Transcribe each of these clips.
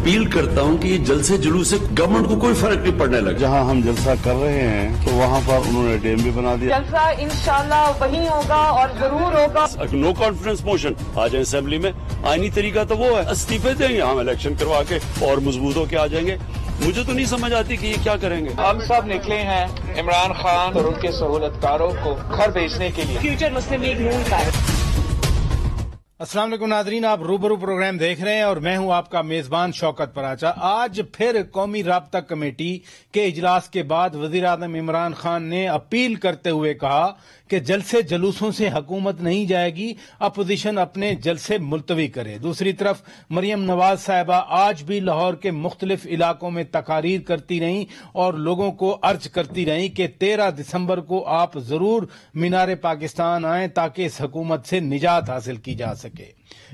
Appeal करता हूं कि ये जलसे जुलूस से गवर्नमेंट को कोई फर्क नहीं पड़ने लगा। जहां हम जलसा कर रहे हैं तो वहां पर उन्होंने डैम भी बना दिया। जलसा इंशाल्लाह वही होगा और जरूर होगा। नो कॉन्फिडेंस मोशन आ जाए असेंबली में, आईनी तरीका तो वो है, इस्तीफे देंगे हम इलेक्शन करवा के और मजबूत होके आ जाएंगे। मुझे तो नहीं समझ आती कि ये क्या करेंगे। हम सब निकले हैं इमरान खान और उनके सहूलतकारों को घर भेजने के लिए। फ्यूचर मुस्लिम लीग नून का अस्सलाम वालेकुम नादरीन, आप रूबरू प्रोग्राम देख रहे हैं और मैं हूं आपका मेजबान शौकत पराचा। आज फिर कौमी राब्ता कमेटी के इजलास के बाद वजीर आज़म इमरान खान ने अपील करते हुए कहा कि जलसे जलूसों से हुकूमत नहीं जाएगी, अपोजिशन अपने जलसे मुलतवी करे। दूसरी तरफ मरियम नवाज साहिबा आज भी लाहौर के मुख्तलिफ इलाकों में तकारीर करती रहीं और लोगों को अर्ज करती रहीं कि 13 दिसंबर को आप जरूर मीनार पाकिस्तान आएं ताकि इस हुकूमत से निजात हासिल की जा सके।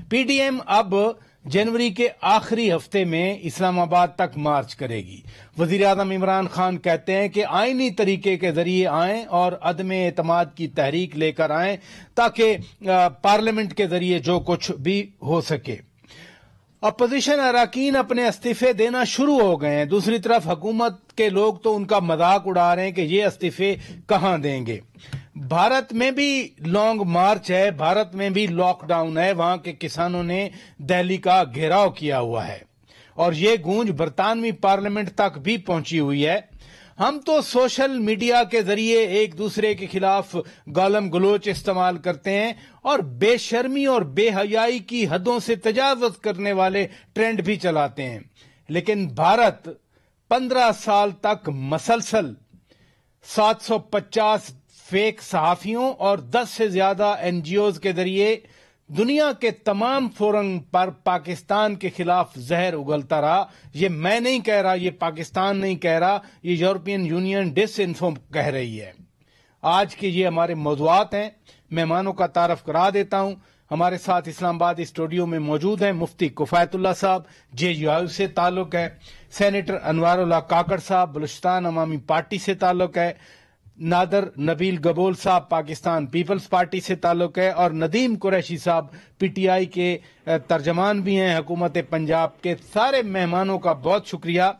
पीडीएम अब जनवरी के आखिरी हफ्ते में इस्लामाबाद तक मार्च करेगी। वजीर आज़म इमरान खान कहते हैं कि आईनी तरीके के जरिए आएं और अदम एतमाद की तहरीक लेकर आएं ताकि पार्लियामेंट के जरिए जो कुछ भी हो सके। अपोजिशन अरकान अपने इस्तीफे देना शुरू हो गए हैं। दूसरी तरफ हुकूमत के लोग तो उनका मजाक उड़ा रहे हैं कि ये इस्तीफे कहां देंगे। भारत में भी लॉन्ग मार्च है, भारत में भी लॉकडाउन है, वहां के किसानों ने दिल्ली का घेराव किया हुआ है और ये गूंज बरतानवी पार्लियामेंट तक भी पहुंची हुई है। हम तो सोशल मीडिया के जरिए एक दूसरे के खिलाफ गालम गलोच इस्तेमाल करते हैं और बेशर्मी और बेहयाई की हदों से तजावुज करने वाले ट्रेंड भी चलाते हैं, लेकिन भारत 15 साल तक मसलसल 750 फेक सहाफियों और 10 से ज्यादा एनजीओज के जरिए दुनिया के तमाम फोरम पर पाकिस्तान के खिलाफ जहर उगलता रहा। ये मैं नहीं कह रहा, ये पाकिस्तान नहीं कह रहा, ये यूरोपियन यूनियन डिसइंफो कह रही है। आज के ये हमारे मौज़ूआत हैं। मेहमानों का तारफ करा देता हूं। हमारे साथ इस्लामाबाद स्टूडियो में मौजूद हैं मुफ्ती कुफायतुल्लाह साहब, JUI से ताल्लुक है, सेनेटर अनवारुल्लाह काकड़ साहब बलूचिस्तान अवामी पार्टी से ताल्लुक है, नादर नबील गबोल साहब पाकिस्तान पीपल्स पार्टी से ताल्लुक है और नदीम कुरैशी साहब PTI के तर्जमान भी हैं हुकूमत पंजाब के। सारे मेहमानों का बहुत शुक्रिया।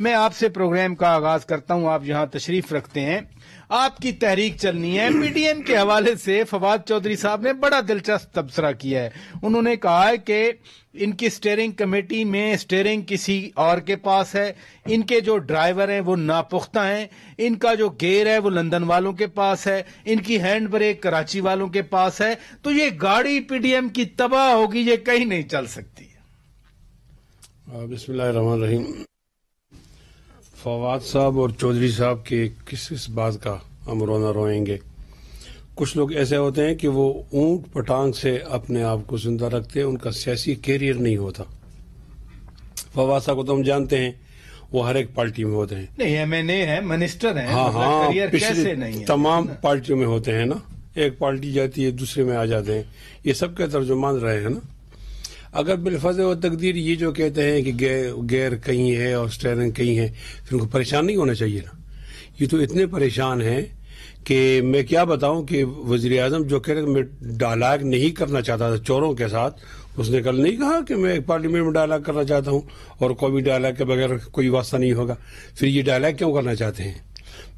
मैं आपसे प्रोग्राम का आगाज करता हूं, आप यहां तशरीफ रखते हैं। आपकी तहरीक चलनी है। पीडीएम के हवाले से फवाद चौधरी साहब ने बड़ा दिलचस्प तबसरा किया है। उन्होंने कहा है कि इनकी स्टीयरिंग कमेटी में स्टीयरिंग किसी और के पास है, इनके जो ड्राइवर हैं वो नापुख्ता हैं, इनका जो गेयर है वो लंदन वालों के पास है, इनकी हैंड ब्रेक कराची वालों के पास है, तो ये गाड़ी पीडीएम की तबाह होगी, ये कहीं नहीं चल सकती। बिस्मिल्लाहिर्रहमानिर्रहीम। फवाद साहब और चौधरी साहब के किस बात का हम रोना रोएंगे। कुछ लोग ऐसे होते हैं कि वो ऊंट पटांग से अपने आप को जिंदा रखते हैं, उनका सियासी कैरियर नहीं होता। फवाद साहब को तो हम जानते हैं, वो हर एक पार्टी में होते हैं। नहीं, MNA है, मिनिस्टर है, हाँ, कैसे नहीं है? तमाम पार्टियों में होते हैं ना, एक पार्टी जाती है दूसरे में आ जाते हैं, ये सबके तर्जुमान रहे हैं ना। अगर बिलफज़ व तकदीर ये जो कहते हैं कि गैर कहीं है और स्टीयरिंग कहीं है, फिर उनको परेशान नहीं होना चाहिए ना। ये तो इतने परेशान हैं कि मैं क्या बताऊं कि वजीर आजम जो कह रहे मैं डायलॉग नहीं करना चाहता था चोरों के साथ, उसने कल नहीं कहा कि मैं पार्लियामेंट में डायलॉग करना चाहता हूं और कोई डायलॉग के बगैर कोई वास्ता नहीं होगा। फिर ये डायलॉग क्यों करना चाहते हैं?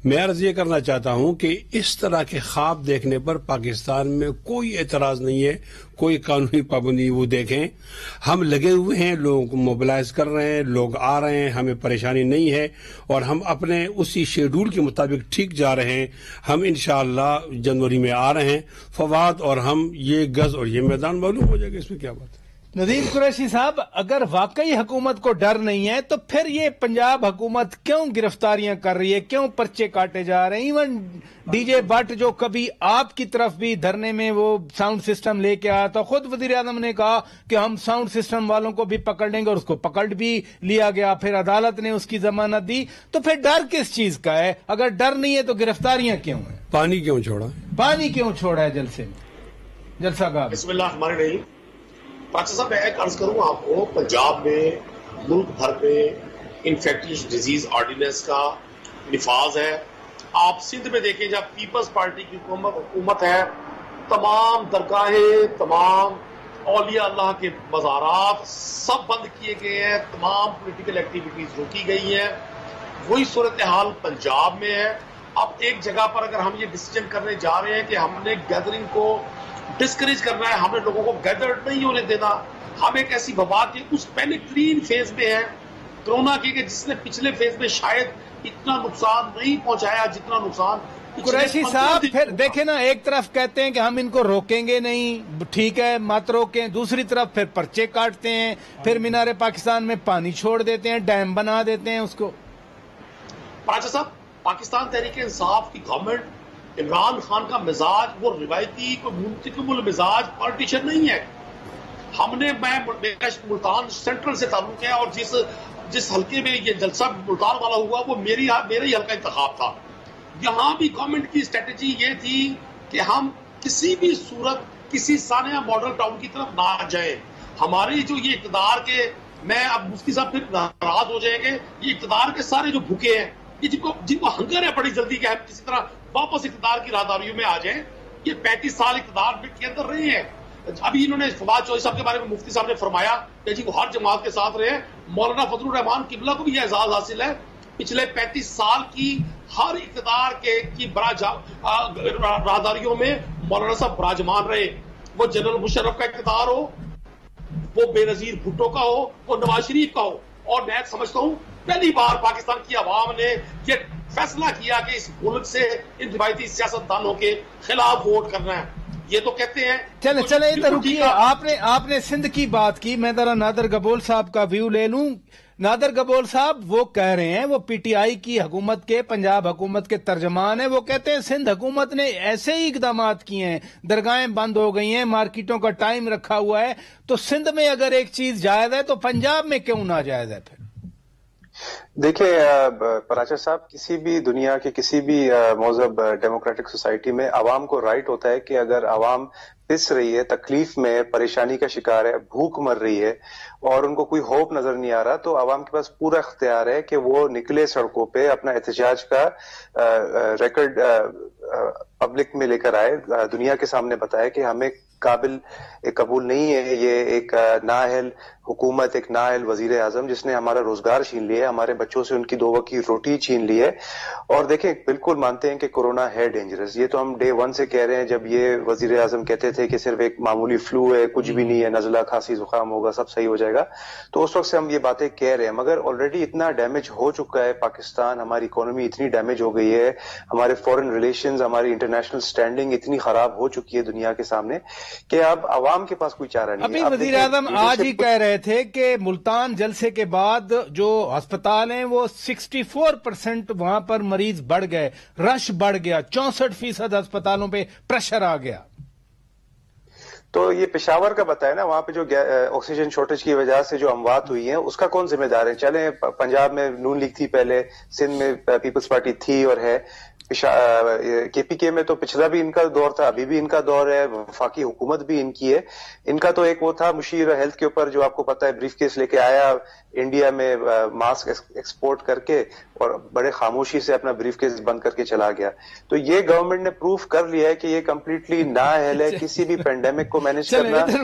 मैं अर्ज ये करना चाहता हूं कि इस तरह के ख्वाब देखने पर पाकिस्तान में कोई एतराज नहीं है, कोई कानूनी पाबंदी वो देखें। हम लगे हुए हैं, लोगों को मोबिलाइज कर रहे हैं, लोग आ रहे हैं, हमें परेशानी नहीं है और हम अपने उसी शेड्यूल के मुताबिक ठीक जा रहे हैं। हम इंशाअल्लाह जनवरी में आ रहे हैं फवाद, और हम ये गज और ये मैदान मालूम हो जाएगा, इसमें क्या बात है। नदीम कुरैशी साहब, अगर वाकई हुकूमत को डर नहीं है तो फिर ये पंजाब हुकूमत क्यों गिरफ्तारियां कर रही है, क्यों पर्चे काटे जा रहे हैं? इवन DJ भट्ट जो कभी आपकी तरफ भी धरने में वो साउंड सिस्टम लेके आया था, खुद वजीर आजम ने कहा कि हम साउंड सिस्टम वालों को भी पकड़ लेंगे और उसको पकड़ भी लिया गया, फिर अदालत ने उसकी जमानत दी। तो फिर डर किस चीज का है? अगर डर नहीं है तो गिरफ्तारियां क्यों है? पानी क्यों छोड़ा? पानी क्यों छोड़ा है जलसे में? जलसा का बिस्मिल्लाह। पाचा साहब, मैं एक अर्ज करूं आपको, पंजाब में मुल्क भर में इन्फेक्टियस डिजीज ऑर्डिनेंस का निफाज है। आप सिंध में देखें, जब पीपल्स पार्टी की हुकूमत है, तमाम दरगाहें, तमाम اولیاء اللہ کے مزارات سب بند کیے گئے ہیں, تمام پولیٹیکل ایکٹیویٹیز روکی گئی ہیں. وہی صورتحال پنجاب میں ہے. اب ایک جگہ پر اگر ہم یہ ڈیسیجن کرنے جا رہے ہیں کہ ہم نے گیدرنگ کو ڈسکریج کرنا ہے, ہم نے لوگوں کو گیدرڈ نہیں ہونے دینا, ہم ایک ایسی وبا کے اس پینک ترین فیز میں ہیں کرونا کے کہ جس نے پچھلے فیز میں شاید اتنا نقصان نہیں پہنچایا جتنا نقصان. قریشی صاحب پھر دیکھیں نا, ایک طرف کہتے ہیں کہ ہم ان کو روکیں گے نہیں, ٹھیک ہے مت روکیں, دوسری طرف پھر پرچے کاٹتے ہیں, پھر مینار پاکستان میں پانی چھوڑ دیتے ہیں, ڈیم بنا دیتے ہیں اس کو. پراچا صاحب, پاکستان تحریک انصاف کی گورنمنٹ, عمران خان کا مزاج وہ روایتی کوئی منتقم المزاج پالیٹیشین نہیں ہے. ہم نے میں ملتان سینٹرل سے تعلق ہے, اور جس حلقے میں یہ جلسہ ملتان والا ہوا وہ میرا ہی حلقہ انتخاب تھا. یہاں بھی گورنمنٹ کی اسٹریٹجی یہ تھی کہ ہم کسی بھی صورت کسی سانحہ ماڈل ٹاؤن کی طرف نہ جائیں. ہماری جو یہ اقتدار کے, میں اب مفتی صاحب پھر ناراض ہو جائیں گے, یہ اقتدار کے سارے جو بھوکے ہیں, یہ جن کو ہنگر ہے بڑی جلدی کہ ہم کسی طرح واپس اقتدار کی راہداریوں میں آ جائیں, یہ 35 سال اقتدار کے اندر رہے ہیں. ابھی انہوں نے فواد چودھری صاحب کے بارے میں مفتی صاحب نے فرمایا کہ جی وہ ہر جماعت کے ساتھ رہے. مولانا فضل الرحمان قبلہ کو بھی یہ اعزاز حاصل ہے, پچھلے 35 سال کی ہر اقتدار کی راہداریوں میں مولانا صاحب براجمان رہے. وہ جنرل مشرف کا اقتدار ہو, وہ بے نظیر بھٹو کا ہو, وہ نواز شریف کا ہو. اور میں سمجھتا ہوں پہلی بار پاکستان کی عوام نے یہ فیصلہ کیا کہ اس ملک سے ان روایتی سیاستدانوں کے خلاف ووٹ کرنا ہے. یہ تو کہتے ہیں چلے ادھر رکیے, آپ نے سندھ کی بات کی, میں ذرا نادر گبول صاحب کا ویو لے لوں. نادر گبول صاحب وہ کہہ رہے ہیں, وہ پی ٹی آئی کی حکومت کے, پنجاب حکومت کے ترجمان ہیں, وہ کہتے ہیں سندھ حکومت نے ایسے ہی اقدامات کیے ہیں, درگاہیں بند ہو گئی ہیں, مارکیٹوں کا ٹائم رکھا ہوا ہے, تو سندھ میں اگر ایک چیز جائز ہے تو پنجاب میں کیوں ناجائز ہے؟ پھر دیکھیں پراچا صاحب, کسی بھی دنیا کے کسی بھی مہذب ڈیموکریٹک سوسائٹی میں عوام کو رائٹ ہوتا ہے کہ اگر عوام پس رہی ہے, تکلیف میں, پریشانی کا شکار ہے, بھوک مر رہی ہے اور ان کو کوئی ہوپ نظر نہیں آ رہا, تو عوام کے پاس پورا اختیار ہے کہ وہ نکلے سڑکوں پہ, اپنا احتجاج کا ریکارڈ پبلک میں لے کر آئے, دنیا کے سامنے بتائے کہ ہمیں قابل قبول نہیں ہے یہ ایک نااہل حکومت, ایک نااہل وزیر اعظم جس نے ہمارا روزگار چھین لیا ہے, ہمارے بچوں سے ان کی 2 وقت کی روٹی چھین لی ہے. اور دیکھیں بالکل مانتے ہیں کہ کورونا ہے ڈینجرس, یہ تو ہم ڈے 1 سے کہہ رہے ہیں. جب یہ وزیر اعظم کہتے تھے کہ صرف ایک معمولی فلو ہے, کچھ بھی نہیں ہے, نزلہ کھانسی زکام ہوگا, سب صحیح ہو جائے گا, تو اس وقت سے ہم یہ باتیں کہہ رہے ہیں. مگر آلریڈی اتنا ڈیمیج ہو چکا ہے پاکستان, ہماری اکانومی اتنی ڈیمیج ہو گئی ہے, ہمارے فورن ریلیشنز, ہماری انٹرنیشنل سٹینڈنگ اتنی خراب ہو چکی ہے دنیا کے سامنے کہ اب عوام کے پاس کوئی چارہ نہیں ہے. ابھی وزیر اعظم آج ہی کہہ رہے تھے کہ ملتان جلسے کے بعد جو ہسپتال ہیں وہ 64% وہاں پر مریض بڑھ گئے, رش بڑھ گیا, 64% ہسپتالوں پہ پریشر آ گیا. تو یہ پشاور کا بتایا نا, وہاں پہ جو آکسیجن شارٹیج کی وجہ سے جو اموات ہوئی ہیں اس کا کون ذمہ دار ہے؟ چلیں پنجاب میں نون لیگ تھی پہلے, سندھ میں پیپلز پارٹی تھی اور ہے, کے پی کے میں تو پچھلا بھی ان کا دور تھا, ابھی بھی ان کا دور ہے, وفاقی حکومت بھی ان کی ہے. ان کا تو ایک وہ تھا مشیر ہیلتھ کے اوپر جو آپ کو پتا ہے بریف کیس لے کے آیا انڈیا میں, ماسک ایکسپورٹ کر کے, اور بڑے خاموشی سے اپنا بریف کیس بند کر کے چلا گیا. تو یہ گورنمنٹ نے پروف کر لیا ہے کہ یہ کمپلیٹلی نااہل ہے کسی بھی پینڈیمک کو مینج کرنا. ادھر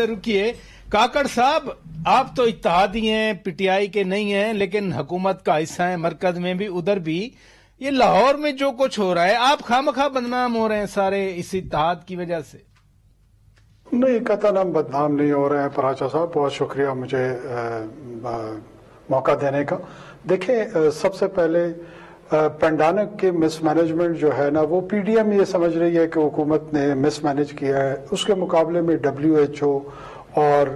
رکیے کاکڑ صاحب, آپ تو اتحادی ہیں, پی ٹی آئی کے نہیں ہیں, لیکن حکومت کا حصہ ہیں, مرکز میں بھی, ادھر بھی. یہ لاہور میں جو کچھ ہو رہا ہے, آپ خواہ بدنام ہو رہے ہیں سارے اس اتحاد کی وجہ سے. نہیں, قطعاً ہم بدنام نہیں ہو رہے ہیں پراچا صاحب, بہت شکریہ مجھے موقع دینے کا. دیکھیں سب سے پہلے پینڈیمک کے مس مینجمنٹ جو ہے نا, وہ پی ڈی ایم یہ سمجھ رہی ہے کہ حکومت نے مس مینج کیا ہے. اس کے مقابلے میں WHO اور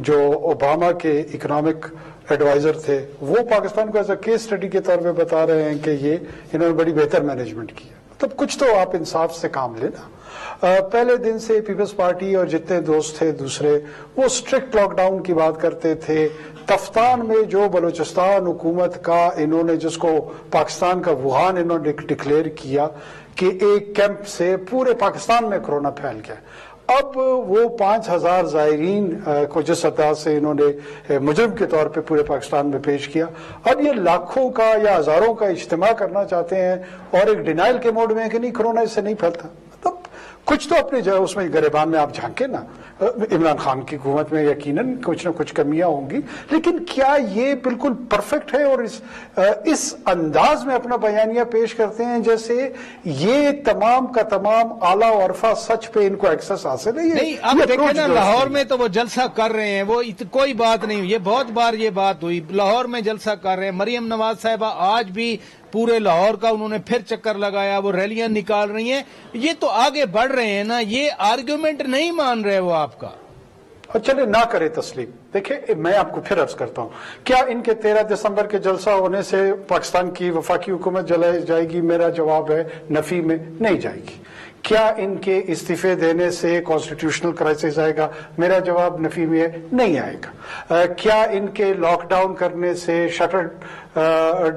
جو اوباما کے اکنامک ایڈوائزر تھے وہ پاکستان کو ایز اے کیس اسٹڈی کے طور پہ بتا رہے ہیں کہ یہ انہوں نے بڑی بہتر مینجمنٹ کی ہے. مطلب کچھ تو آپ انصاف سے کام لینا. پہلے دن سے پیپلز پارٹی اور جتنے دوست تھے دوسرے, وہ اسٹرکٹ لاک ڈاؤن کی بات کرتے تھے. تفتان میں جو بلوچستان حکومت کا انہوں نے, جس کو پاکستان کا ووہان انہوں نے ڈکلیئر کیا کہ ایک کیمپ سے پورے پاکستان میں کرونا پھیل گیا. اب وہ 5000 زائرین کو جس انداز سے انہوں نے مجرم کے طور پہ پورے پاکستان میں پیش کیا, اب یہ لاکھوں کا یا ہزاروں کا اجتماع کرنا چاہتے ہیں اور ایک ڈینائل کے موڈ میں کہ نہیں کرونا اس سے نہیں پھیلتا. مطلب कुछ तो अपने उसमें गरेबान में आप झांके ना। इमरान खान की हुकूमत में यकीनन कुछ न कुछ कमियां होंगी, लेकिन क्या ये बिल्कुल परफेक्ट है और इस अंदाज में अपना बयानिया पेश करते हैं जैसे ये तमाम का तमाम आला और अरफा सच पे इनको एक्सेस हासिल है? नहीं, अब देखें ना, लाहौर में तो वो जलसा कर रहे हैं, वो कोई बात नहीं, ये बहुत बार ये बात हुई, लाहौर में जलसा कर रहे हैं। मरियम नवाज साहिबा आज भी पूरे लाहौर का उन्होंने फिर चक्कर लगाया, वो रैलियां निकाल रही हैं, ये तो आगे बढ़ रहे हैं ना, ये आर्ग्यूमेंट नहीं मान रहे वो आपका। और चले ना करे तस्लीम। देखिए, मैं आपको फिर अर्ज करता हूं, क्या इनके 13 दिसंबर के जलसा होने से पाकिस्तान की वफाकी हुकूमत जलाई जाएगी? मेरा जवाब है नफी में नहीं जाएगी। क्या इनके इस्तीफे देने से कॉन्स्टिट्यूशनल क्राइसिस आएगा? मेरा जवाब नफी में नहीं आएगा। क्या इनके लॉकडाउन करने से, शटर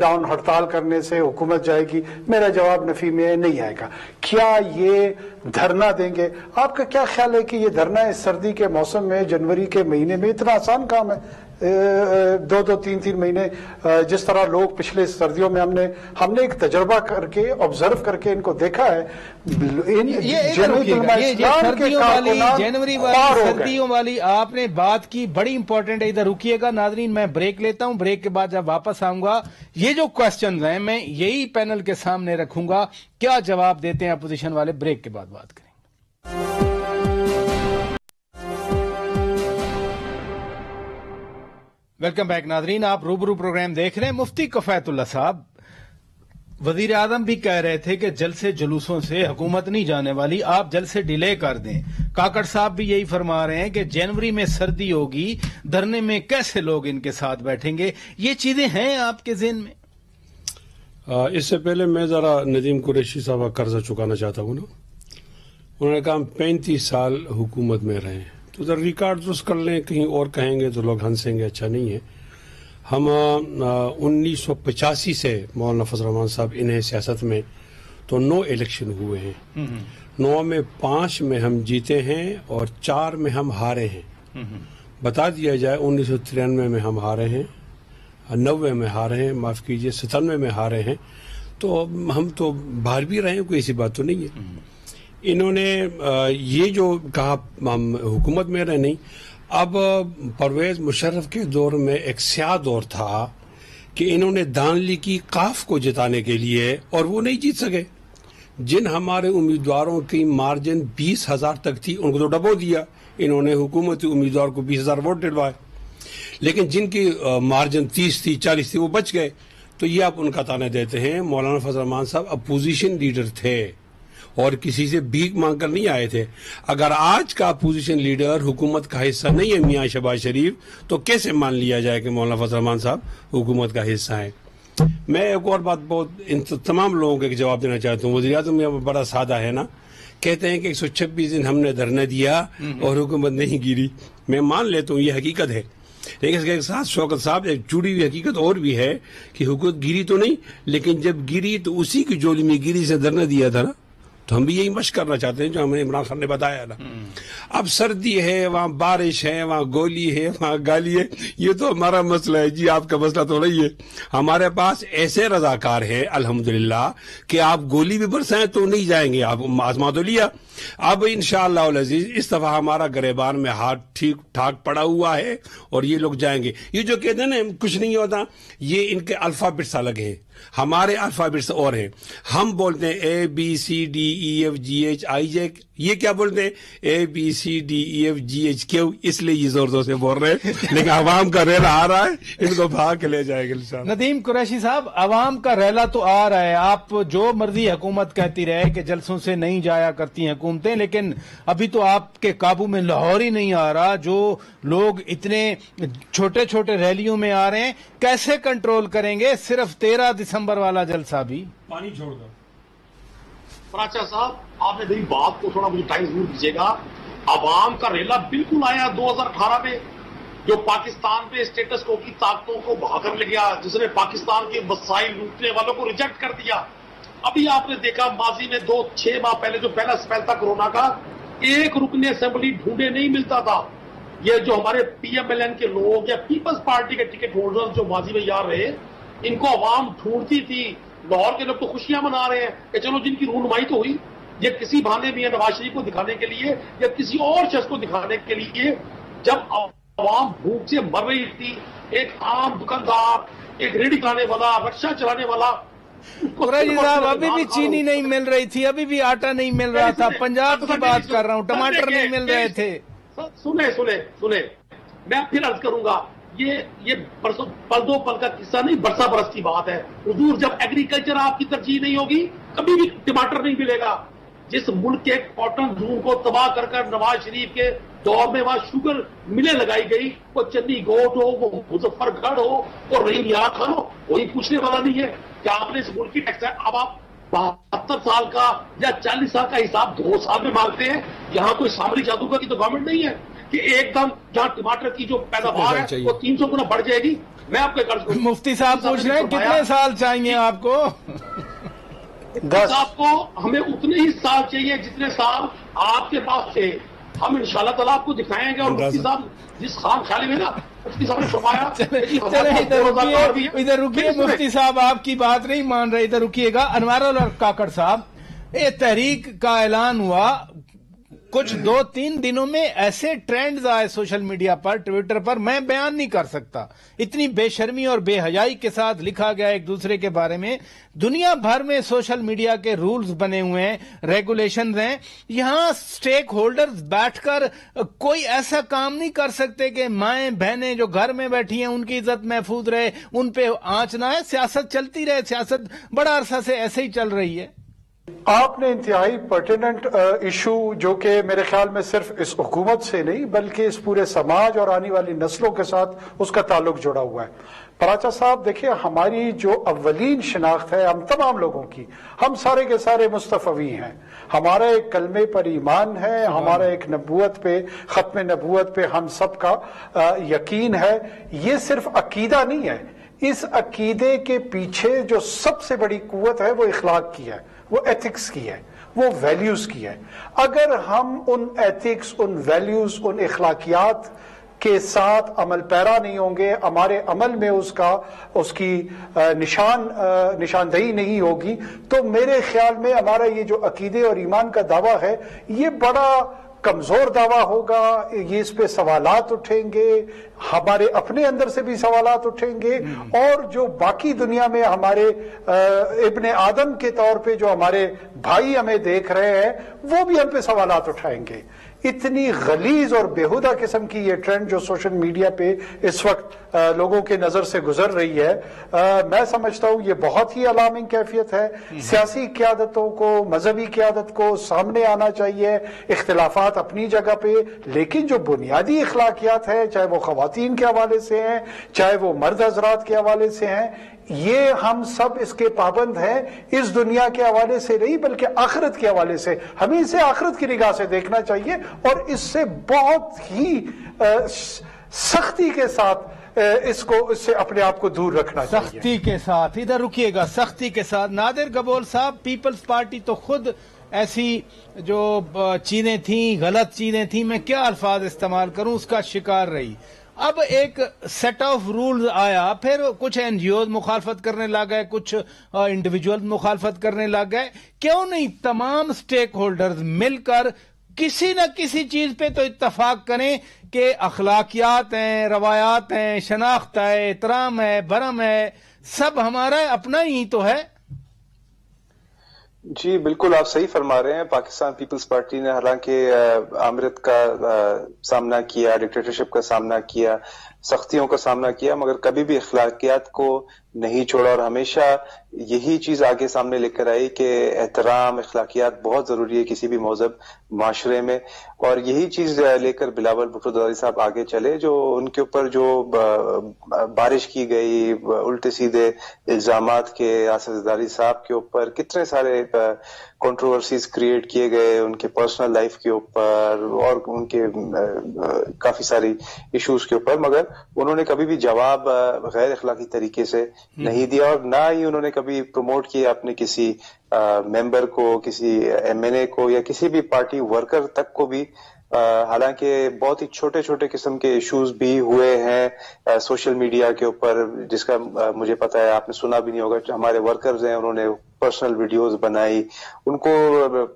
डाउन हड़ताल करने से हुकूमत जाएगी? मेरा जवाब नफी में नहीं आएगा। क्या ये धरना देंगे? आपका क्या ख्याल है कि ये धरना इस सर्दी के मौसम में, जनवरी के महीने में, इतना आसान काम है? 2-2, 3-3 महीने जिस तरह लोग पिछले सर्दियों में हमने एक तजर्बा करके, ऑब्जर्व करके इनको देखा है। ये सर्दियों वाली, जनवरी वाली, सर्दियों वाली आपने बात की, बड़ी इंपॉर्टेंट है। इधर रुकिएगा नाजरीन, मैं ब्रेक लेता हूं, ब्रेक के बाद जब वापस आऊंगा ये जो क्वेश्चंस हैं मैं यही पैनल के सामने रखूंगा, क्या जवाब देते हैं अपोजिशन वाले, ब्रेक के बाद बात करेंगे। वेलकम बैक नाजरीन, आप रूबरू प्रोग्राम देख रहे हैं। मुफ्ती कफायतुल्लाह साहब, वजीर आजम भी कह रहे थे कि जलसे जुलूसों से हुकूमत नहीं जाने वाली, आप जलसे डिले कर दें। काकड़ साहब भी यही फरमा रहे हैं कि जनवरी में सर्दी होगी, धरने में कैसे लोग इनके साथ बैठेंगे? ये चीजें हैं आपके ज़हन में? इससे पहले मैं जरा नदीम कुरैशी साहब का कर्जा चुकाना चाहता हूँ ना। उन्होंने कहा 35 साल हुकूमत में रहे, तो जरा रिकॉर्ड दुरुस्त कर लें, कहीं और कहेंगे तो लोग हंसेंगे, अच्छा नहीं है। हम 1985 से मौलाना फजल रहमान साहब इन्हें सियासत में तो 9 इलेक्शन हुए हैं। 9 में 5 में हम जीते हैं और 4 में हम हारे हैं। बता दिया जाए, 1993 में हम हारे हैं, 90 में हारे हैं, माफ कीजिए 97 में हारे हैं, तो हम तो बाहर भी रहे हैं, कोई ऐसी बात तो नहीं है। इन्होंने ये जो कहा हम हुकूमत में रहे नहीं, अब परवेज मुशर्रफ के दौर में एक स्याह दौर था कि इन्होंने दान ली की काफ को जिताने के लिए, और वो नहीं जीत सके। जिन हमारे उम्मीदवारों की मार्जिन 20,000 तक थी उनको तो डबो दिया, इन्होंने हुकूमती उम्मीदवार को 20,000 वोट दिलवाए, लेकिन जिनकी मार्जिन 30 थी, 40 थी, वो बच गए। तो ये आप उनका ताना देते हैं। मौलाना फजल रहमान साहब अपोजिशन लीडर थे और किसी से भीख मांग कर नहीं आए थे। अगर आज का अपोजिशन लीडर हुकूमत का हिस्सा नहीं है मियां शहबाज शरीफ, तो कैसे मान लिया जाए कि मौलाना फजल रहमान साहब हुकूमत का हिस्सा है? मैं एक और बात बहुत इन तमाम लोगों को एक जवाब देना चाहता हूँ। वज़ीर आज़म में बड़ा सादा है ना, कहते हैं कि 126 दिन हमने धरना दिया और हुकूमत नहीं गिरी। मैं मान लेता हूँ ये हकीकत है, लेकिन इसके साथ शौकत साहब एक जुड़ी हुई हकीकत और भी है कि हुकूमत गिरी तो नहीं, लेकिन जब गिरी तो उसी की जोली में गिरी से धरना दिया था ना। तो हम भी यही मशक करना चाहते हैं जो हमें इमरान खान ने बताया ना। अब सर्दी है, वहाँ बारिश है, वहाँ गोली है, वहाँ गाली है, ये तो हमारा मसला है जी, आपका मसला तो नहीं है। हमारे पास ऐसे रजाकार हैं अल्हम्दुलिल्लाह कि आप गोली भी बरसाएं तो नहीं जाएंगे, आप आजमा तो लिया। अब इंशाअल्लाह अज़ीज इस दफा हमारा गरेबान में हाथ ठीक ठाक पड़ा हुआ है और ये लोग जाएंगे। ये जो कहते हैं ना कुछ नहीं होता, ये इनके अल्फाबेट्स अलग हैं, हमारे अल्फाबेट्स और हैं। हम बोलते हैं ABCDEFGHIJ, ये क्या बोलते हैं ABCDEFGHQ, इसलिए ये जोर जोर से बोल रहे हैं, लेकिन अवाम का रैला आ रहा है, इनको भाग के ले जाएंगे इंशाअल्लाह। नदीम कुरैशी साहब, अवाम का रैला तो आ रहा है, आप जो मर्जी हुकूमत कहती रहे कि जलसों से नहीं जाया करती हुकूमतें, लेकिन अभी तो आपके काबू में लाहौर ही नहीं आ रहा। जो लोग इतने छोटे छोटे रैलियों में आ रहे हैं, कैसे कंट्रोल करेंगे? सिर्फ 13 दिसंबर वाला जलसा भी पानी छोड़ दो। प्राचा साहब, आपने मेरी बात को थोड़ा मुझे टाइम जरूर दीजिएगा। अवाम का रेला बिल्कुल आया 2018 में, जो पाकिस्तान पे स्टेटस को की ताकतों को भाकर ले गया, जिसने पाकिस्तान के वसाइल लूटने वालों को रिजेक्ट कर दिया। अभी आपने देखा माजी में 6 माह पहले जो पहला स्पेल था कोरोना का, एक रुकने असेंबली ढूंढे नहीं मिलता था। ये जो हमारे PMLN के लोग या पीपल्स पार्टी के टिकट होल्डर्स जो माजी में यार रहे, इनको अवाम ढूंढती थी। लाहौर के लोग तो खुशियां मना रहे हैं कि चलो जिनकी रूनमाई तो हुई, یہ کسی بہانے میں نواز شریف کو دکھانے کے لیے یا کسی اور شخص کو دکھانے کے لیے. جب عوام بھوک سے مر رہی تھی، ایک عام دکاندار، ایک ریڑھی چلانے والا، رکشا چلانے والا، قریشی صاحب ابھی بھی چینی نہیں مل رہی تھی، ابھی بھی آٹا نہیں مل رہا تھا، پنجاب کی بات کر رہا ہوں، ٹماٹر نہیں مل رہے تھے. سنیں میں پھر عرض کروں گا، یہ پل دو پل کا قصہ نہیں، برسا برس کی بات ہے. حضور جب ایگریکلچر آپ کی ترجیح نہیں ہوگی کبھی بھی ٹماٹر نہیں ملے گا. جس ملک کے کاٹن زون کو تباہ کر کر نواز شریف کے دور میں وہاں شوگر ملیں لگائی گئی، وہ چندی گوٹ ہو، وہ مظفر گڑھ ہو، اور رحیم یار خان ہو، کوئی پوچھنے والا نہیں ہے کہ آپ نے اس ملک کی ٹیکس. اب آپ 72 سال کا یا 40 سال کا حساب 2 سال میں مانگتے ہیں. یہاں کوئی سامری جادوگر کی تو گورنمنٹ نہیں ہے کہ ایک دم جہاں ٹماٹر کی جو پیداوار ہے وہ 300 گنا بڑھ جائے گی. میں آپ کو مفتی صاحب پوچھ رہے ہیں کتنے سال چاہیے آپ کو؟ 10. آپ کو ہمیں اتنے ہی سال چاہیے جتنے سال آپ کے پاس تھے. ہم انشاءاللہ تعالیٰ آپ کو دکھائیں گے. اور مفتی صاحب جس خام خیالی میں نا مفتی صاحب نے فرمایا ادھر رکیے، مفتی صاحب آپ کی بات نہیں مان رہے، ادھر رکیے گا. انوار الحق کاکڑ صاحب، یہ تحریک کا اعلان ہوا، کچھ 2-3 دنوں میں ایسے ٹرینڈز آئے سوشل میڈیا پر، ٹویٹر پر، میں بیان نہیں کر سکتا. اتنی بے شرمی اور بے حیائی کے ساتھ لکھا گیا ایک دوسرے کے بارے میں. دنیا بھر میں سوشل میڈیا کے رولز بنے ہوئے ہیں، ریگولیشنز ہیں. یہاں سٹیک ہولڈرز بیٹھ کر کوئی ایسا کام نہیں کر سکتے کہ مائیں بہنیں جو گھر میں بیٹھی ہیں ان کی عزت محفوظ رہے، ان پہ آنچ نہ ہے. سیاست چلتی رہے، سیاست بڑا عرصہ سے ایسے ہی چل رہی ہے. آپ نے انتہائی پرٹیننٹ ایشو جو کہ میرے خیال میں صرف اس حکومت سے نہیں بلکہ اس پورے سماج اور آنے والی نسلوں کے ساتھ اس کا تعلق جڑا ہوا ہے. پراچا صاحب دیکھیں، ہماری جو اولین شناخت ہے ہم تمام لوگوں کی، ہم سارے کے سارے مصطفی ہیں. ہمارا ایک کلمے پر ایمان ہے، ہمارا ایک نبوت پہ، ختم نبوت پہ ہم سب کا یقین ہے. یہ صرف عقیدہ نہیں ہے، اس عقیدے کے پیچھے جو سب سے بڑی قوت ہے وہ اخلاق کی ہے، وہ ایتھکس کی ہے، وہ ویلیوز کی ہے. اگر ہم ان ایتھکس، ان ویلیوز، ان اخلاقیات کے ساتھ عمل پیرا نہیں ہوں گے، ہمارے عمل میں اس کی نشاندہی نہیں ہوگی، تو میرے خیال میں ہمارا یہ جو عقیدے اور ایمان کا دعویٰ ہے یہ بڑا کمزور دعویٰ ہوگا. یہ اس پہ سوالات اٹھیں گے، ہمارے اپنے اندر سے بھی سوالات اٹھیں گے، اور جو باقی دنیا میں ہمارے ابن آدم کے طور پہ جو ہمارے بھائی ہمیں دیکھ رہے ہیں وہ بھی ہم پہ سوالات اٹھائیں گے. اتنی غلیظ اور بیہودہ قسم کی یہ ٹرینڈ جو سوشل میڈیا پہ اس وقت لوگوں کے نظر سے گزر رہی ہے، میں سمجھتا ہوں یہ بہت ہی الارمنگ کیفیت ہے. سیاسی قیادتوں کو، مذہبی قیادت کو سامنے آنا چاہیے. اختلافات اپنی جگہ پہ، لیکن جو بنیادی اخلاقیات ہے، چاہے وہ خواتین کے حوالے سے ہیں، چاہے وہ مرد حضرات کے حوالے سے ہیں، یہ ہم سب اس کے پابند ہیں. اس دنیا کے حوالے سے نہیں بلکہ آخرت کے حوالے سے ہمیں اسے آخرت کی نگاہ سے دیکھنا چاہیے، اور اس سے بہت ہی سختی کے ساتھ اس سے اپنے آپ کو دور رکھنا چاہیے. سختی کے ساتھ، ادھر رکیے گا، سختی کے ساتھ. نادر گبول صاحب، پیپلز پارٹی تو خود ایسی جو چیزیں تھیں، غلط چیزیں تھیں، میں کیا الفاظ استعمال کروں، اس کا شکار رہی. اب ایک سیٹ آف رولز آیا، پھر کچھ این جی اوز مخالفت کرنے لگ گئے، کچھ انڈیویجول مخالفت کرنے لگ گئے. کیوں نہیں تمام سٹیک ہولڈرز مل کر کسی نہ کسی چیز پہ تو اتفاق کریں کہ اخلاقیات ہیں، روایات ہیں، شناخت ہے، احترام ہے، بھرم ہے، سب ہمارا اپنا ہی تو ہے. جی بالکل آپ صحیح فرما رہے ہیں. پاکستان پیپلز پارٹی نے حالانکہ آمرت کا سامنا کیا، ڈکٹیٹرشپ کا سامنا کیا، سختیوں کا سامنا کیا، مگر کبھی بھی اخلاقیات کو نہیں چھوڑا، اور ہمیشہ یہی چیز آگے سامنے لے کر آئی کہ احترام، اخلاقیات بہت ضروری ہے کسی بھی مہذب معاشرے میں. اور یہی چیز لے کر بلاول بھٹو زرداری صاحب آگے چلے، جو ان کے اوپر جو بارش کی گئی الٹے سیدھے الزامات کے، آصف زرداری صاحب کے اوپر کتنے سارے کنٹروورسیز کریٹ کیے گئے ان کے پرسنل لائف کے اوپر اور ان کے کافی ساری ایشوز کے اوپر، مگر انہوں نے کبھی بھی جواب غیر اخلاقی طریقے سے نہیں دیا، اور نہ ہی انہوں نے کبھی پروموٹ کیا اپنے کسی ممبر کو، کسی ایم این اے کو یا کسی بھی پارٹی ورکر تک کو بھی حالانکہ بہت ہی چھوٹے چھوٹے قسم کے ایشوز بھی ہوئے ہیں سوشل میڈیا کے اوپر، جس کا مجھے پتا ہے آپ نے سنا بھی نہیں ہوگا. ہمارے ورکرز ہیں، انہوں نے پرسنل ویڈیوز بنائی، ان کو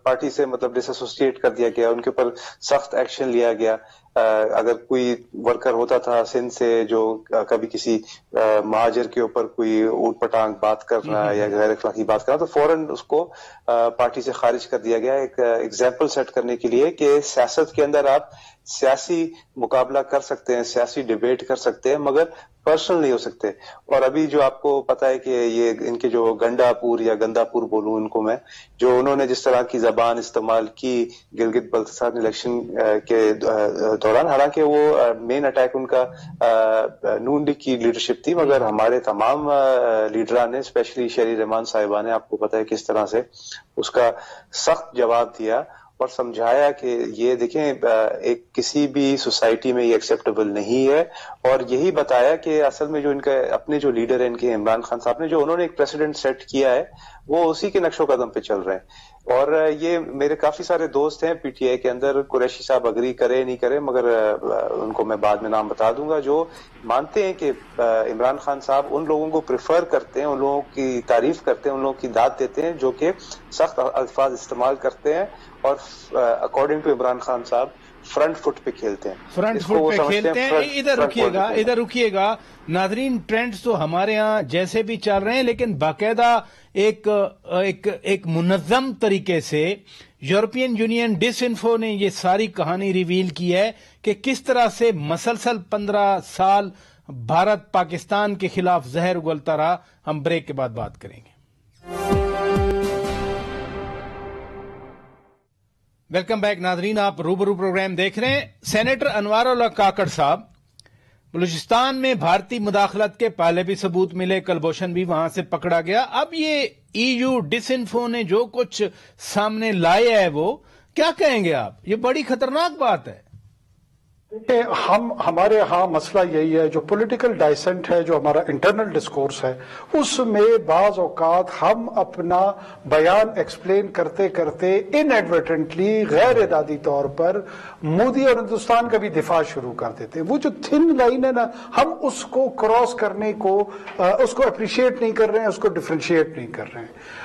پارٹی سے مطلب ڈس ایسوسیٹ کر دیا گیا، ان کے اوپر سخت ایکشن لیا گیا. اگر کوئی ورکر ہوتا تھا سندھ سے جو کبھی کسی مہاجر کے اوپر کوئی اوٹ پٹانگ بات کرنا یا غیر اخلاقی بات کرنا، تو فوراً اس کو پارٹی سے خارج کر دیا گیا، ایک ایگزامپل سیٹ کرنے کے لیے کہ سیاست کے اندر آپ سیاسی مقابلہ کر سکتے ہیں، سیاسی ڈیبیٹ کر سکتے ہیں، مگر پرسنل نہیں ہو سکتے. اور ابھی جو آپ کو پتا ہے کہ یہ ان کے جو گنڈا پور یا گندا پور بولوں ان کو میں، جو انہوں نے جس طرح کی زبان استعمال کی گلگت بلتستان الیکشن کے دوران، حالانکہ وہ مین اٹیک ان کا نون لیگ کی لیڈرشپ تھی، مگر ہمارے تمام لیڈران نے، اسپیشلی شہری رحمان صاحبہ نے، آپ کو پتا ہے کس طرح سے اس کا سخت جواب دیا اور سمجھایا کہ یہ دیکھیں ایک کسی بھی سوسائٹی میں یہ ایکسیپٹیبل نہیں ہے. اور یہی بتایا کہ اصل میں جو ان کا اپنے جو لیڈر ہیں ان کے عمران خان صاحب نے، جو انہوں نے ایک پریسیڈنٹ سیٹ کیا ہے، وہ اسی کے نقش و قدم پہ چل رہے ہیں. اور یہ میرے کافی سارے دوست ہیں پی ٹی آئی کے اندر، قریشی صاحب اگری کرے نہیں کرے، مگر ان کو میں بعد میں نام بتا دوں گا، جو مانتے ہیں کہ عمران خان صاحب ان لوگوں کو پریفر کرتے ہیں، ان لوگوں کی تعریف کرتے ہیں، ان لوگوں کی داد دیتے ہیں جو کہ سخت الفاظ استعمال کرتے ہیں اور اکارڈنگ ٹو عمران خان صاحب فرنٹ فٹ پہ کھیلتے ہیں. فرنٹ فٹ پہ کھیلتے ہیں. ادھر رکیے گا ناظرین، ٹرینڈز تو ہمارے ہاں جیسے بھی چل رہے ہیں، لیکن باقاعدہ ایک منظم طریقے سے یورپین یونین ڈس انفو نے یہ ساری کہانی ریویل کی ہے کہ کس طرح سے مسلسل 15 سال بھارت پاکستان کے خلاف زہر اگلتا رہا. ہم بریک کے بعد بات کریں گے. ویلکم بیک ناظرین، آپ روبرو پروگرام دیکھ رہے ہیں. سینیٹر انوار اللہ کاکڑ صاحب، بلوچستان میں بھارتی مداخلت کے پہلے بھی ثبوت ملے، کلبھوشن بھی وہاں سے پکڑا گیا. اب یہ ای یو ڈس انفو نے جو کچھ سامنے لائے ہے، وہ کیا کہیں گے آپ؟ یہ بڑی خطرناک بات ہے. ہمارے ہاں مسئلہ یہی ہے، جو پولیٹیکل ڈائسنٹ ہے، جو ہمارا انٹرنل ڈسکورس ہے، اس میں بعض اوقات ہم اپنا بیان ایکسپلین کرتے کرتے ان ایڈورٹنٹلی غیر ارادی طور پر مودی اور ہندوستان کا بھی دفاع شروع کر دیتے ہیں. وہ جو تھن لائن ہے نا، ہم اس کو کراس کرنے کو، اس کو اپریشیٹ نہیں کر رہے ہیں، اس کو ڈفرینشیٹ نہیں کر رہے ہیں.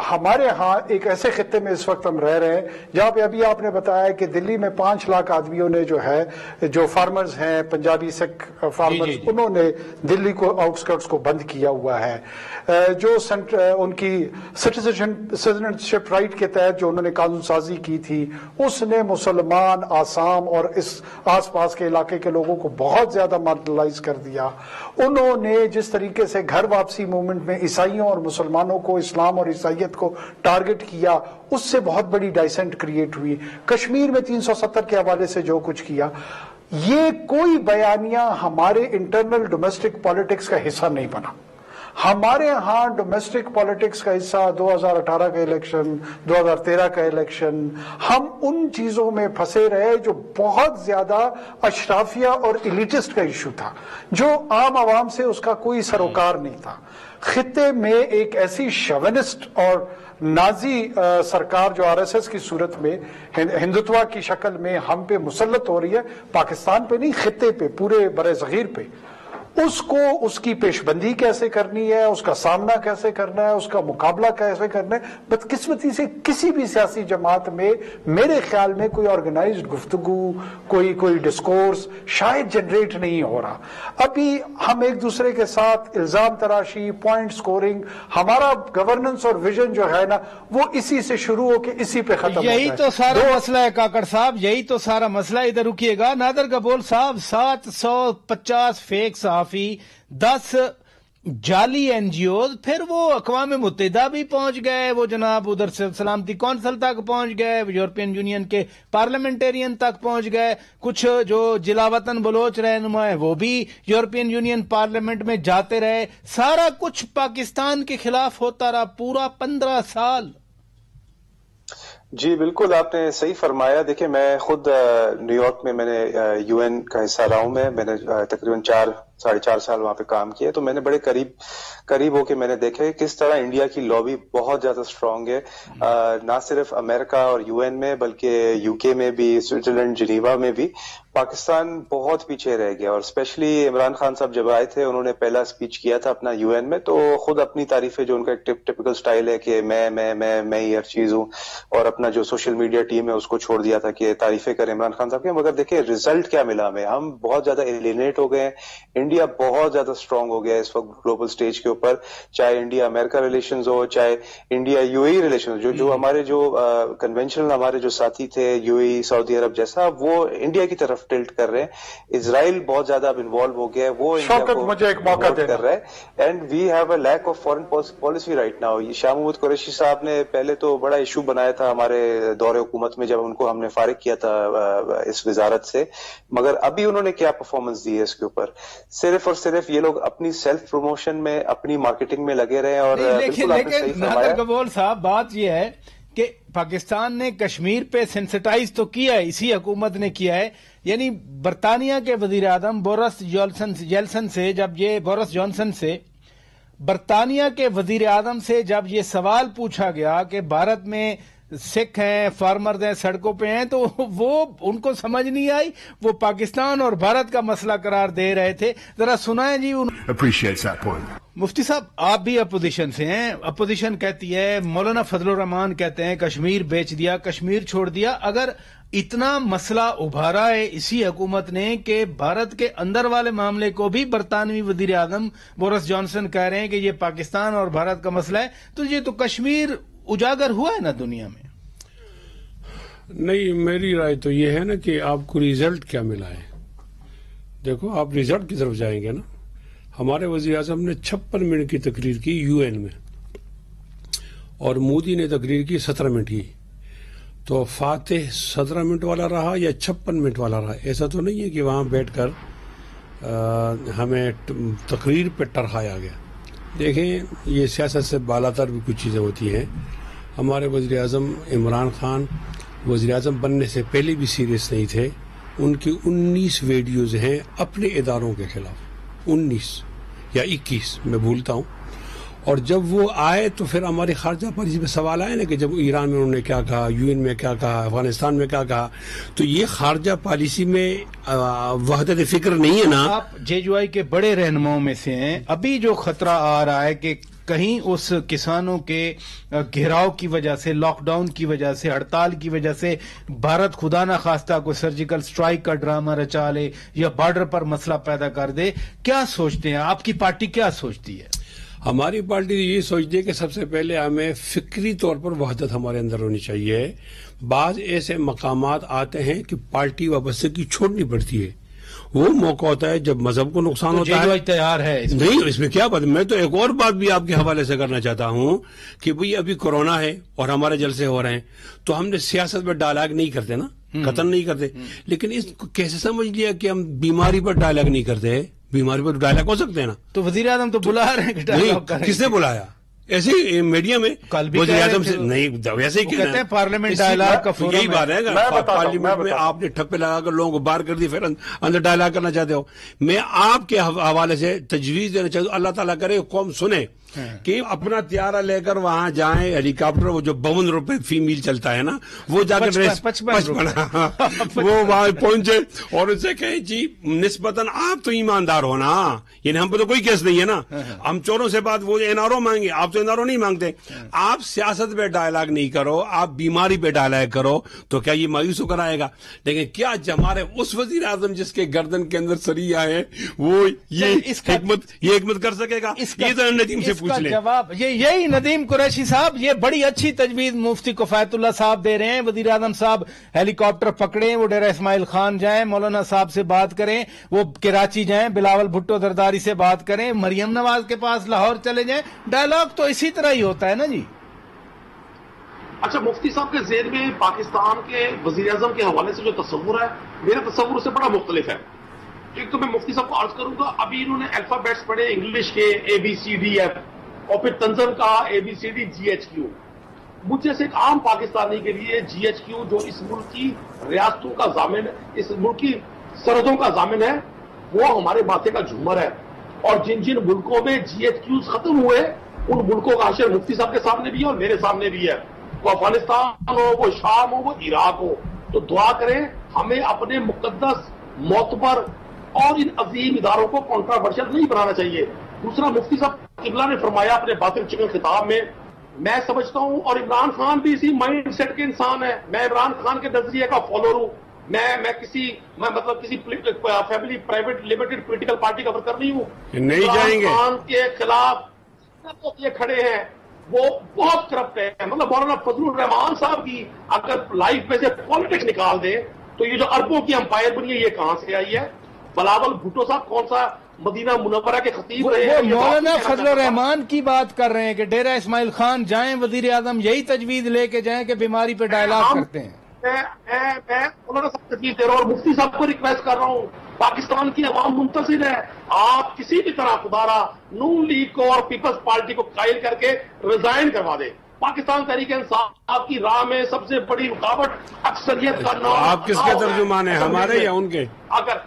ہمارے ہاں ایک ایسے خطے میں اس وقت ہم رہ رہے ہیں جہاں پہ ابھی آپ نے بتایا کہ دلی میں 5 لاکھ آدمیوں نے جو ہے، جو فارمرز ہیں، پنجابی سکھ فارمرز، انہوں نے دلی کو آؤٹسکرٹس کو بند کیا ہوا ہے. جو ان کی سٹیزنشپ رائٹ کے تحت جو انہوں نے قانون سازی کی تھی، اس نے مسلمان، آسام اور اس آس پاس کے علاقے کے لوگوں کو بہت زیادہ مارجنلائز کر دیا. انہوں نے جس طریقے سے گھر واپسی موومنٹ میں عیسائیوں اور مسلمانوں کو، اسلام اور عیسائیت کو ٹارگٹ کیا، اس سے بہت بڑی ڈائسنٹ کریٹ ہوئی. کشمیر میں 370 کے حوالے سے جو کچھ کیا، یہ کوئی بیانیہ ہمارے انٹرنل ڈومیسٹک پالیٹکس کا حصہ نہیں بنا. ہمارے ہاں ڈومیسٹک پالیٹکس کا حصہ 2018 کا الیکشن، 2013 کا الیکشن، ہم ان چیزوں میں پھنسے رہے جو بہت زیادہ اشرافیہ اور ایلیٹسٹ کا ایشو تھا، جو عام عوام سے اس کا کوئی سروکار نہیں تھا. خطے میں ایک ایسی شوونسٹ اور نازی سرکار جو آر ایس ایس کی صورت میں ہندوتوا کی شکل میں ہم پہ مسلط ہو رہی ہے، پاکستان پہ نہیں، خطے پہ، پورے برِ صغیر پہ، اس کو، اس کی پیش بندی کیسے کرنی ہے، اس کا سامنا کیسے کرنا ہے، اس کا مقابلہ کیسے کرنا ہے، بدقسمتی سے کسی بھی سیاسی جماعت میں میرے خیال میں کوئی آرگنائزڈ گفتگو، کوئی ڈسکورس شاید جنریٹ نہیں ہو رہا. ابھی ہم ایک دوسرے کے ساتھ الزام تراشی، پوائنٹ سکورنگ، ہمارا گورننس اور ویژن جو ہے نا، وہ اسی سے شروع ہو کے اسی پہ ختم ہوتا ہے. یہی تو سارا مسئلہ ہے کاکڑ صاحب، یہی تو سارا مسئلہ. ادھر رکیے گا نادر قبول صاحب. 750 فیک صحافی، 10 جعلی این جی اوز، پھر وہ اقوام متحدہ بھی پہنچ گئے، وہ جناب ادھر سے سلامتی کونسل تک پہنچ گئے، یورپین یونین کے پارلیمنٹیرین تک پہنچ گئے، کچھ جو جلاوطن بلوچ رہنما ہیں وہ بھی یورپین یونین پارلیمنٹ میں جاتے رہے. سارا کچھ پاکستان کے خلاف ہوتا رہا پورا 15 سال. جی بالکل، آپ نے صحیح فرمایا. دیکھیں، میں خود نیو یارک میں، میں نے یو این کا حصہ رہا ہوں. میں نے تقریباً 4 4.5 साल वहां पे काम किया, तो मैंने बड़े करीब होके मैंने देखा कि किस तरह इंडिया की लॉबी बहुत ज्यादा स्ट्रांग है, ना सिर्फ अमेरिका और यूएन में बल्कि यूके में भी, स्विट्जरलैंड जिनीवा में भी पाकिस्तान बहुत पीछे रह गया। और स्पेशली इमरान खान साहब जब आए थे, उन्होंने पहला स्पीच किया था अपना यूएन में, तो खुद अपनी तारीफें, जो उनका एक टिपिकल स्टाइल है कि मैं ही हर चीज हूँ, और अपना जो सोशल मीडिया टीम है उसको छोड़ दिया था कि तारीफें करें इमरान खान साहब के। मगर देखिए रिजल्ट क्या मिला हमें, हम बहुत ज्यादा एलिनेट हो गए, इंडिया बहुत ज्यादा स्ट्रांग हो गया इस वक्त ग्लोबल स्टेज के ऊपर, चाहे इंडिया अमेरिका रिलेशंस हो, चाहे इंडिया यूएई रिलेशंस, जो हमारे जो कन्वेंशनल हमारे जो साथी थे यूएई, सऊदी अरब जैसा, वो इंडिया की तरफ टिल्ट कर रहे हैं। इजराइल बहुत ज्यादा अब इन्वॉल्व हो गया है, वो इंडिया को मुझे एक मौका कर रहा है, and we have a lack of foreign policy right now. Shah Mahmood Qureshi साहब ने पहले तो बड़ा इशू बनाया था हमारे दौरे हुकूमत में जब उनको हमने फारिग किया था इस वजारत से, मगर अभी उन्होंने क्या परफॉर्मेंस दी है इसके ऊपर। सिर्फ और सिर्फ ये लोग अपनी सेल्फ प्रमोशन में, अपनी मार्केटिंग में लगे रहे हैं। और लेकिन नादिर गफूर साहब, बात यह है कि पाकिस्तान ने कश्मीर पे सेंसिटाइज तो किया है, इसी हुकूमत ने किया है। यानी बरतानिया के वजीर आजम बोरिस जॉनसन से बरतानिया के वजीर आजम से जब ये सवाल पूछा गया कि भारत में सिख हैं, फार्मर्स हैं, सड़कों पे हैं, तो वो उनको समझ नहीं आई, वो पाकिस्तान और भारत का मसला करार दे रहे थे। जरा सुनाएं जी। मुफ्ती साहब, आप भी अपोजिशन से हैं। अपोजिशन कहती है, मौलाना फजलुर रहमान कहते हैं कश्मीर बेच दिया, कश्मीर छोड़ दिया। अगर इतना मसला उभारा है इसी हुकूमत ने कि भारत के अंदर वाले मामले को भी बरतानवी वजीर आजम बोरिस जॉनसन कह रहे हैं कि ये पाकिस्तान और भारत का मसला है, तो ये तो कश्मीर उजागर हुआ है ना दुनिया में। नहीं, मेरी राय तो ये है ना कि आपको रिजल्ट क्या मिला है। देखो, आप रिजल्ट की तरफ जाएंगे ना, हमारे वजीर आजम ने 56 मिनट की तकरीर की यूएन में और मोदी ने तकरीर की 17 मिनट की, तो फातेह 17 मिनट वाला रहा या 56 मिनट वाला रहा। ऐसा तो नहीं है कि वहां बैठकर हमें तकरीर पे टरहाया गया। देखें, ये सियासत से बालातर भी कुछ चीज़ें होती हैं। हमारे वज़ीर आज़म इमरान खान वज़ीर आज़म बनने से पहले भी सीरियस नहीं थे। उनकी 19 वीडियोज़ हैं अपने इदारों के खिलाफ, 19 या 21 मैं भूलता हूँ। और जब वो आए तो फिर हमारी खारजा पॉलिसी में सवाल आए ना कि जब ईरान में उन्होंने क्या कहा, यूएन में क्या कहा, अफगानिस्तान में क्या कहा, तो ये खारजा पॉलिसी में वहदत फिक्र नहीं है ना। आप जेजुआई के बड़े रहनुमाओं में से हैं। अभी जो खतरा आ रहा है कि कहीं उस किसानों के घेराव की वजह से, लॉकडाउन की वजह से, हड़ताल की वजह से भारत खुदा न खास्ता कोई सर्जिकल स्ट्राइक का ड्रामा रचा ले या बॉर्डर पर मसला पैदा कर दे, क्या सोचते हैं? आपकी पार्टी क्या सोचती है? हमारी पार्टी ये सोचती है कि सबसे पहले हमें फिक्री तौर पर वहदत हमारे अंदर होनी चाहिए। बाज ऐसे मकामात आते हैं कि पार्टी वाबस्तगी छोड़नी पड़ती है। वो मौका होता है जब मजहब को नुकसान होता है। तैयार है नहीं, इसमें क्या बात। मैं तो एक और बात भी आपके हवाले से करना चाहता हूं कि भाई अभी कोरोना है और हमारे जलसे हो रहे हैं, तो हमने सियासत में डायलॉग नहीं करते ना, कतन नहीं करते, लेकिन इसको कैसे समझ लिया कि हम बीमारी पर डायलॉग नहीं करते। बीमारी पर डायलॉग हो सकते हैं ना। तो वजीर आजम तो बुला रहे हैं कि डायलॉग करें। किसने बुलाया? ऐसे ही मीडिया में कल भी वजीर आजम से नहीं, वैसे ही कहते हैं पार्लियामेंट डायलॉग का फोरम। यही बात है, पार्लियामेंट में आपने ठप्पे लगाकर लोगों को बाहर कर दी, फिर अंदर डायलॉग करना चाहते हो। मैं आपके हवाले से तजवीज देना चाहता हूँ, अल्लाह ताला करे कौम सुने कि अपना त्यारा लेकर वहां जाएं, हेलीकॉप्टर वो जो 52 रुपए फी मील चलता है ना, वो जाकर 55 वो वहां पहुंचे और उनसे कहे जी निस्बतन आप तो ईमानदार हो ना, यानी हम पे तो कोई केस नहीं है ना, हम चोरों से बात, वो एनआरओ मांगे, आप तो एनआरओ नहीं मांगते। आप सियासत पे डायलॉग नहीं करो, आप बीमारी पे डायलॉग करो, तो क्या ये मायूस होकर आएगा? लेकिन क्या हमारे उस वजीर आजम जिसके गर्दन के अंदर सरिया है, वो ये हिकमत कर सकेगा? ये तो नदीम से इसका जवाब यही नदीम कुरैशी साहब, ये बड़ी अच्छी तजवीज मुफ्ती किफायतुल्लाह साहब दे रहे हैं। वजीर आजम साहब हेलीकॉप्टर पकड़े, वो डेरा इस्माइल खान जाएं, मौलाना साहब से बात करें, वो कराची जाएं, बिलावल भुट्टो जरदारी से बात करें, मरियम नवाज के पास लाहौर चले जाएं। डायलॉग तो इसी तरह ही होता है ना जी। अच्छा, मुफ्ती साहब के ज़हन में पाकिस्तान के वजीर आजम के हवाले से जो तस्वुर है, मेरे तस्वुर से बड़ा मुख्तलिफ है। एक तो मैं मुफ्ती साहब को अर्ज करूंगा, अभी इन्होंने अल्फाबेट्स पढ़े इंग्लिश के ABCDF और फिर तंजम का ABCD GHQ। मुझे से एक आम पाकिस्तानी के लिए GHQ जो इस मुल्क की रियासतों का जामिन, इस मुल्क की सरहदों का जामिन है, वो हमारे माथे का झूमर है। और जिन जिन मुल्कों में GHQs खत्म हुए उन मुल्कों का हशर मुफ्ती साहब के सामने भी है और मेरे सामने भी है, वो अफगानिस्तान हो, वो शाम हो, वो इराक हो। तो दुआ करें हमें अपने मुकद्दस मोतबर और इन अजीम इदारों को कॉन्ट्रावर्शियल नहीं बनाना चाहिए। दूसरा, मुफ्ती साहब किबला ने फरमाया अपने बातिल चिकन खिताब में, मैं समझता हूं और इमरान खान भी इसी माइंड सेट के इंसान है, मैं इमरान खान के नजरिए का फॉलोअर हूं, मैं किसी family private limited political party का वर्कर नहीं हूं। नहीं जाएंगे खान के खिलाफ ये खड़े हैं, वो बहुत करप्ट है। मतलब मौलाना फजलुर रहमान साहब की अगर लाइफ में से पॉलिटिक्स निकाल दें तो ये जो अरबों की अंपायर बनी है ये कहां से आई है? बिलावल भुट्टो साहब कौन सा मदीना मुनव्वरा के खतीब रहे हैं? मौलाना फजलुर रहमान की बात कर रहे हैं कि डेरा इस्माइल खान जाएं, वजीर आजम यही तजवीज लेके जाएं कि बीमारी पे डायलॉग करते हैं। मैं मौलाना साहब तजवीज दे रहा हूँ और मुफ्ती साहब को रिक्वेस्ट कर रहा हूँ, पाकिस्तान की अवाम मुंतजिर है, आप किसी भी तरह खुदारा नून लीग को और पीपल्स पार्टी को कायल करके रिजाइन करवा दे। पाकिस्तान तहरीके इंसाफ की राह में सबसे बड़ी रुकावट अक्सरियत का नाम। आप किसके तर्जुमान है, हमारे या उनके? अगर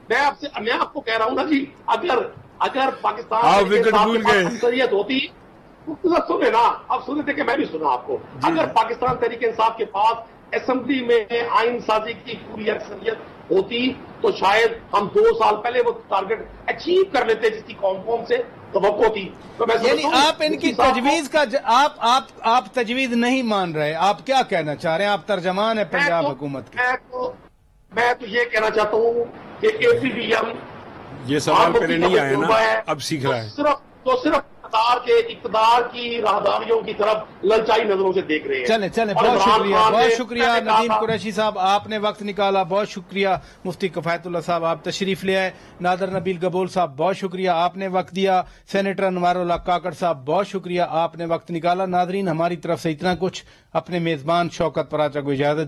मैं आपको कह रहा हूं ना जी, अगर पाकिस्तान आप विकेट भूल गए अक्सरियत होती, सुने ना, अब सुने थे कि मैं भी सुना आपको, अगर पाकिस्तान तहरीके इंसाफ के पास असेंबली में आइन साजी की पूरी अक्सरियत होती तो शायद हम 2 साल पहले वो टारगेट अचीव कर लेते जिसकी कौम से तवक्को थी। तो मैं यानी आप इनकी तजवीज का आप तजवीज नहीं मान रहे, आप क्या कहना चाह रहे हैं? आप तर्जमान है पंजाब हुकूमत के। मैं तो ये कहना चाहता हूँ कि APDM ये सवाल पहले नहीं आया ना, अब सीख रहा है। सिर्फ इक़्तिदार की राहदारियों की तरफ ललचाई नजरों से देख रहे हैं। चले बहुत शुक्रिया नदीम कुरैशी साहब, आपने वक्त निकाला, बहुत शुक्रिया। मुफ्ती किफायतुल्लाह साहब आप तशरीफ ले आए। नादर नबील गबोल साहब बहुत शुक्रिया, आपने वक्त दिया। सेनेटर अनवारुल्लाह काकड़ साहब बहुत शुक्रिया, आपने वक्त निकाला। नादरीन हमारी तरफ से इतना कुछ, अपने मेजबान शौकत पराचा को इजाजत दी।